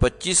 25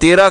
13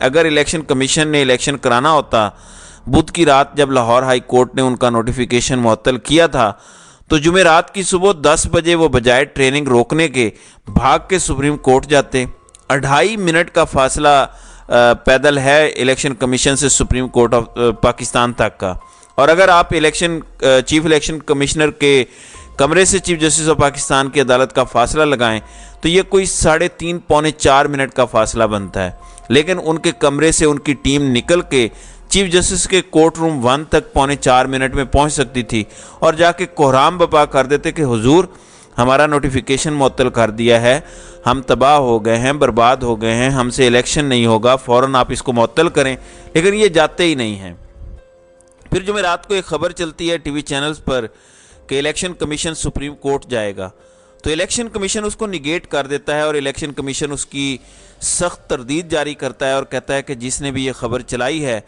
اگر election commission نے election کرانا ہوتا، بدھ کی رات جب لاہور ہائی کورٹ نے ان کا نوٹیفیکیشن معطل کیا تھا تو جمعرات کی صبح 10 بجے وہ بجائے ٹریننگ روکنے کے بھاگ کے سپریم کورٹ جاتے۔ 2.5 منٹ کا فاصلہ پیدل ہے الیکشن کمیشن سے سپریم کورٹ آف پاکستان تک کا، اور اگر آپ چیف الیکشن کمشنر کے کمرے سے چیف جسٹس آف پاکستان کی عدالت کا فاصلہ لگائیں تو یہ کوئی 3.5 پونے 4 منٹ کا فاصلہ بنتا ہے، لیکن ان کے کمرے سے ان کی ٹیم نکل کے چیف جسٹس کے کورٹ روم 1 تک پونے 4 منٹ میں پہنچ سکتی تھی اور جا کے کوحرام برپا کر دیتے کہ حضور ہمارا نوٹیفیکیشن معطل کر دیا ہے، ہم تباہ ہو گئے ہیں، برباد ہو گئے ہیں، ہم سے الیکشن نہیں ہوگا، فوراً آپ اس کو معطل کریں، لیکن یہ جاتے ہی نہیں ہیں۔ پھر جمعرات کو ایک خبر چلتی ہے ٹی وی چینلز پر کہ الیکشن کمیشن سپریم کورٹ جائے گا، تو الیکشن کمیشن اس کو نگیٹ کر دیتا ہے اور الیکشن کمیشن اس کی سخت تردید جاری کرتا ہے اور کہتا ہے کہ جس نے بھی یہ خبر چلائی ہے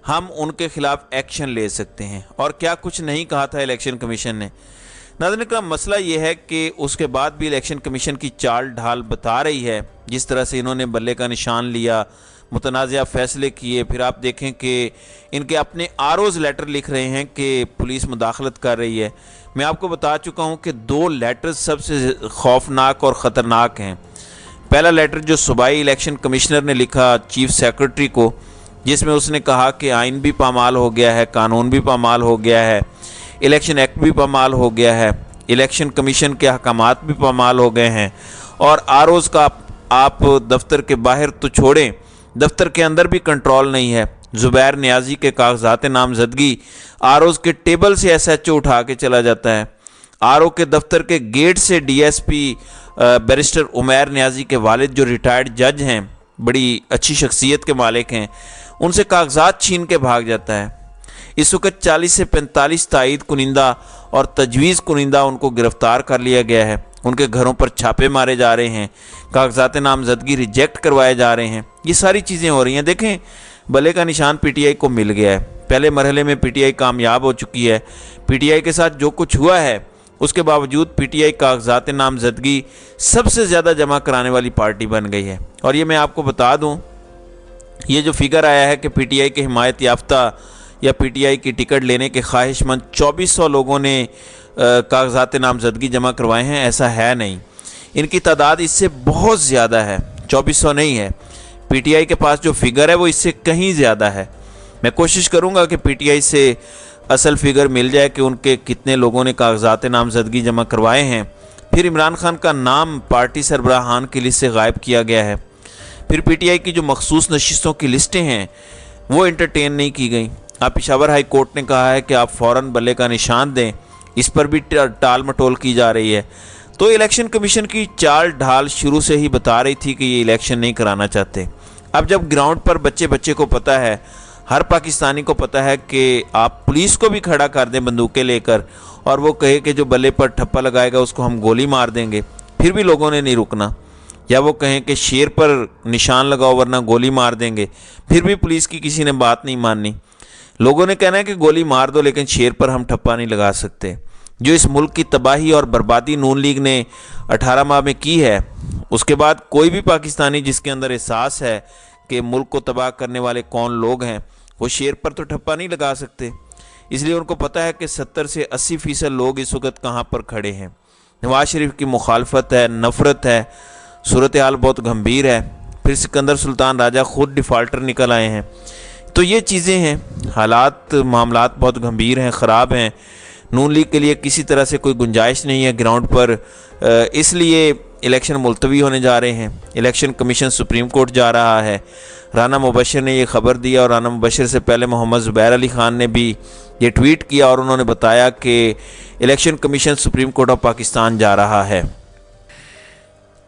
ہم ان کے خلاف ایکشن لے سکتے ہیں، اور کیا کچھ نہیں کہا تھا الیکشن کمیشن نے۔ ناظرین کرام، مسئلہ یہ ہے کہ اس کے بعد بھی الیکشن کمیشن کی چال ڈھال بتا رہی ہے، جس طرح سے انہوں نے بلے کا نشان لیا، متنازعہ فیصلے کیے، پھر آپ دیکھیں کہ ان کے اپنے آروز لیٹر لکھ رہے ہیں کہ پولیس مداخلت کر رہی ہے۔ میں آپ کو بتا چکا ہوں کہ 2 لیٹر سب سے خوفناک اور خطرناک ہیں۔ پہلا لیٹر جو صوبائی الیکشن کمشنر نے لکھا چیف سیکرٹری کو، جس میں اس نے کہا کہ آئین بھی پامال ہو گیا ہے، قانون بھی پامال ہو گیا ہے، الیکشن ایکٹ بھی پامال ہو گیا ہے، الیکشن کمیشن کے احکامات بھی پامال ہو گئے ہیں، اور آروز کا آپ دفتر کے باہر تو چھوڑیں، دفتر کے اندر بھی کنٹرول نہیں ہے۔ زبیر نیازی کے کاغذات نامزدگی آروز کے ٹیبل سے ایس ایچ او اٹھا کے چلا جاتا ہے۔ آرو کے دفتر کے گیٹ سے D S P barrister Umair Niazi کے والد جو ریٹائرڈ جج ہیں، بڑی اچھی شخصیت کے مالک ہیں، ان سے کاغذات چھین کے بھاگ جاتا ہے۔ اس وقت 40 سے 45 تائید کنندہ اور تجویز کنندہ ان کو گرفتار کر لیا گیا ہے، ان کے گھروں پر چھاپے مارے جا رہے ہیں، کاغذات نامزدگی ریجیکٹ کروائے جا رہے ہیں، یہ ساری چیزیں ہو رہی ہیں۔ دیکھیں بلے کا نشان پی ٹی آئی کو مل گیا ہے، پہلے مرحلے میں پی ٹی آئی کامیاب ہو چکی ہے، پی ٹی آئی کے ساتھ جو کچھ ہوا ہے اس کے باوجود پی ٹی آئی کاغذات نامزدگی سب سے زیادہ جمع کرانے والی پارٹی بن گئی ہے۔ اور یہ میں آپ کو بتا دوں، یہ جو فگر آیا ہے کہ پی ٹی آئی کے حمایت یافتہ یا پی ٹی آئی کی ٹکٹ لینے کے خواہش مند 2400 لوگوں نے کاغذات نامزدگی جمع کروائے ہیں، ایسا ہے نہیں، ان کی تعداد اس سے بہت زیادہ ہے، 2400 نہیں ہے۔ پی ٹی آئی کے پاس جو فگر ہے وہ اس سے کہیں زیادہ ہے۔ میں کوشش کروں گا کہ پی ٹی آئی سے اصل فگر مل جائے کہ ان کے کتنے لوگوں نے کاغذات نامزدگی جمع کروائے ہیں۔ پھر عمران خان کا نام پارٹی سربراہان کی لسٹ سے غائب کیا گیا ہے۔ پھر پی ٹی آئی کی جو مخصوص نشستوں کی لسٹیں ہیں وہ انٹرٹین نہیں کی گئیں۔ آپ پشاور ہائی کورٹ نے کہا ہے کہ آپ فوراً بلے کا نشان دیں، اس پر بھی ٹال مٹول کی جا رہی ہے۔ تو الیکشن کمیشن کی چال ڈھال شروع سے ہی بتا رہی تھی کہ یہ الیکشن نہیں کرانا چاہتے۔ اب جب گراؤنڈ پر بچے کو پتہ ہے، ہر پاکستانی کو پتہ ہے کہ آپ پولیس کو بھی کھڑا کر دیں بندوقیں لے کر اور وہ کہے کہ جو بلے پر ٹھپا لگائے گا اس کو ہم گولی مار دیں گے، پھر بھی لوگوں نے نہیں رکنا، یا وہ کہیں کہ شیر پر نشان لگاؤ ورنہ گولی مار دیں گے، پھر بھی پولیس کی کسی نے بات نہیں ماننی۔ لوگوں نے کہنا ہے کہ گولی مار دو لیکن شیر پر ہم ٹھپا نہیں لگا سکتے۔ جو اس ملک کی تباہی اور بربادی نون لیگ نے 18 ماہ میں کی ہے، اس کے بعد کوئی بھی پاکستانی جس کے اندر احساس ہے کہ ملک کو تباہ کرنے والے کون لوگ ہیں، وہ شیر پر تو ٹھپا نہیں لگا سکتے۔ اس لیے ان کو پتہ ہے کہ 70 سے 80% لوگ اس وقت کہاں پر کھڑے ہیں۔ نواز شریف کی مخالفت ہے، نفرت ہے، صورتحال بہت گھمبیر ہے۔ پھر سکندر سلطان راجہ خود ڈیفالٹر نکل آئے ہیں۔ تو یہ چیزیں ہیں، حالات معاملات بہت گھمبیر ہیں، خراب ہیں۔ نون لیگ کے لیے کسی طرح سے کوئی گنجائش نہیں ہے گراؤنڈ پر، اس لیے الیکشن ملتوی ہونے جا رہے ہیں۔ الیکشن کمیشن سپریم کورٹ جا رہا ہے۔ رانا مبشر نے یہ خبر دی اور رانا مبشر سے پہلے محمد زبیر علی خان نے بھی یہ ٹویٹ کیا اور انہوں نے بتایا کہ election commission supreme court of Pakistan جا رہا ہے۔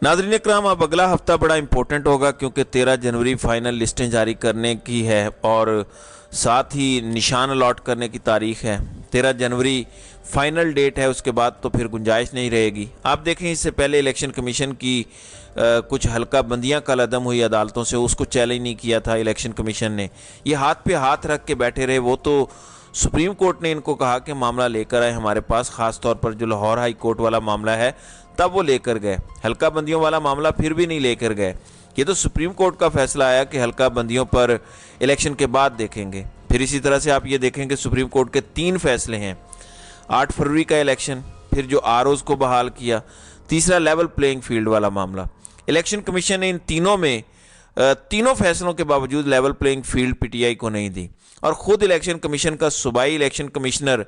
ناظرین اکرام، اب اگلا ہفتہ بڑا امپورٹنٹ ہوگا کیونکہ 13 جنوری فائنل لسٹیں جاری کرنے کی ہے اور ساتھ ہی نشان الاٹ کرنے کی تاریخ ہے۔ 13 جنوری فائنل ڈیٹ ہے، اس کے بعد تو پھر گنجائش نہیں رہے گی۔ آپ دیکھیں اس سے پہلے الیکشن کمیشن کی کچھ حلقہ بندیاں کل عدم ہوئی عدالتوں سے، اس کو چیلنج نہیں کیا تھا الیکشن کمیشن نے، یہ ہاتھ پہ ہاتھ رکھ کے بیٹھے رہے۔ وہ تو سپریم کورٹ نے ان کو کہا کہ معاملہ لے کر آئے ہمارے پاس، خاص طور پر جو لاہور ہائی کورٹ والا معاملہ ہے تب وہ لے کر گئے، حلقہ بندیوں والا معاملہ پھر بھی نہیں لے کر گئے۔ یہ تو سپریم کورٹ کا فیصلہ آیا کہ حلقہ بندیوں پر الیکشن کے بعد دیکھیں گے. پھر اسی طرح سے آپ یہ دیکھیں کہ سپریم کورٹ کے 3 فیصلے ہیں. 8 فروری کا الیکشن، پھر جو ROs کو بحال کیا، تیسرا لیول پلینگ فیلڈ والا معاملہ. الیکشن کمیشن نے ان تینوں میں تینوں فیصلوں کے باوجود لیول پلینگ فیلڈ PTI کو نہیں دی، اور خود الیکشن کمیشن کا صوبائی الیکشن کمشنر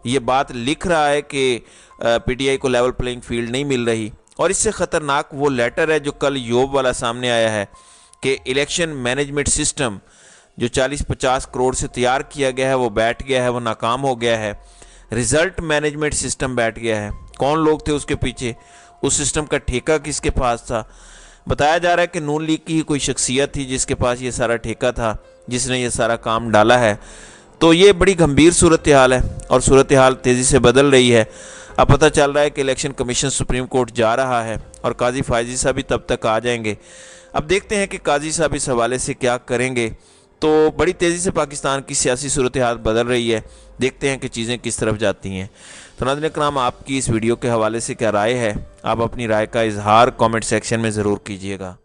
یہ بات لکھ رہا ہے کہ PTI کو لیول پلینگ فیلڈ نہیں مل رہی. اور اس سے خطرناک وہ لیٹر ہے جو کل یوب والا سامنے آیا ہے کہ الیکشن مینجمنٹ سسٹم جو 40-50 کروڑ سے تیار کیا گیا ہے وہ بیٹھ گیا ہے، وہ ناکام ہو گیا ہے. رزلٹ مینجمنٹ سسٹم بیٹھ گیا ہے. کون لوگ تھے اس کے پیچھے؟ اس سسٹم کا ٹھیکہ کس کے پاس تھا؟ بتایا جا رہا ہے کہ نون لیگ کی ہی کوئی شخصیت تھی جس کے پاس یہ سارا ٹھیکہ تھا، جس نے یہ سارا کام ڈالا ہے. تو یہ بڑی گمبھیر صورتحال ہے، اور صورتحال تیزی سے بدل رہی ہے. اب پتہ چل رہا ہے کہ الیکشن کمیشن سپریم کورٹ جا رہا ہے، اور قاضی فائزی صاحب بھی تب تک آ جائیں گے. اب دیکھتے ہیں کہ قاضی صاحب اس حوالے سے کیا کریں گے. تو بڑی تیزی سے پاکستان کی سیاسی صورتحال بدل رہی ہے. دیکھتے ہیں کہ چیزیں کس طرف جاتی ہیں. تو ناظرین کرام، آپ کی اس ویڈیو کے حوالے سے کیا رائے ہے؟ آپ اپنی رائے کا اظہار کامنٹ سیکشن میں ضرور کیجیے گا.